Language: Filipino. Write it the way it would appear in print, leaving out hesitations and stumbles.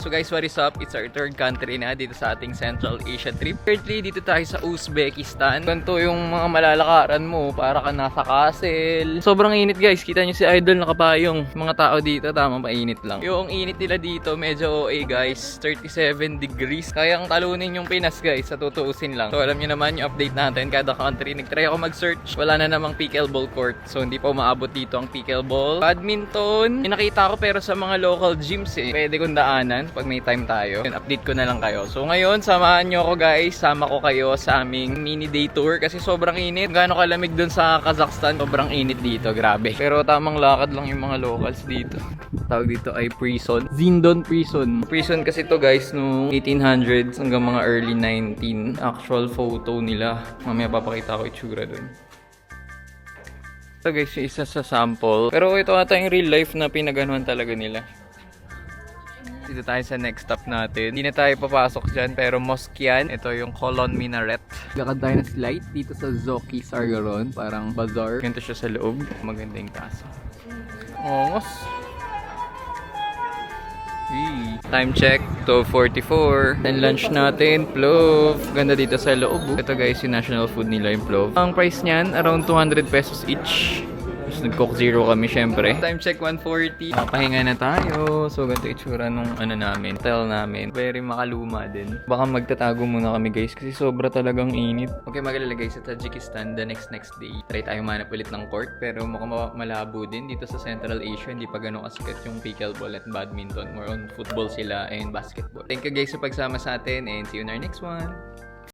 So guys, what is up? It's our third country na dito sa ating Central Asia trip. Currently, dito tayo sa Uzbekistan. Ganito yung mga malalakaran mo, para ka nasa castle. Sobrang init guys, kita nyo si Idol nakapayong. Mga tao dito, tamang painit lang. Yung init nila dito, medyo OA guys, 37 degrees. Kayang talunin yung Pinas guys, sa tutuusin lang. So alam nyo naman yung update natin, kada country. Nagtry ako mag-search, wala na namang pickleball court. So hindi pa umaabot dito ang pickleball. Badminton, nakita ko pero sa mga local gyms pwede kong daanan pag may time tayo. Yun, update ko na lang kayo. So ngayon, samahan nyo ako guys. Sama ko kayo sa aming mini day tour kasi sobrang init. Gaano kalamig dun sa Kazakhstan, sobrang init dito. Grabe. Pero tamang lakad lang yung mga locals dito. Tawag dito ay prison. Zindon Prison. Prison kasi to guys noong 1800s hanggang mga early 19. Actual photo nila. Mamaya papakita ko itsura dun. Ito guys, yung isa sa sample. Pero ito ata yung real life na pinaganuhan talaga nila. Dito tayo sa next stop natin. Hindi na tayo papasok dyan, pero mosque yan. Ito yung Colon Minaret. Lakad tayo na slide dito sa Zoki Sargaron. Parang bazaar. Ganito siya sa loob. Maganda yung kaso. Ongos. Time check, 12:44. And lunch natin, plov. Ganda dito sa loob. Ito guys, yung national food nila, yung plov. Ang price niyan, around 200 pesos each. Nag-coke zero kami syempre. Time check 1:40. Pahinga na tayo. So ganito itsura nung namin, hotel namin. Very makaluma din. Baka magtatago muna kami guys kasi sobra talagang init. Okay, magalala guys sa Tajikistan the next day. Try tayo manap ulit ng court pero mukhang malabo din dito sa Central Asia. Hindi pa ganun kasikat yung pickleball at badminton. More on football sila and basketball. Thank you guys sa pagsama sa atin and see you in our next one.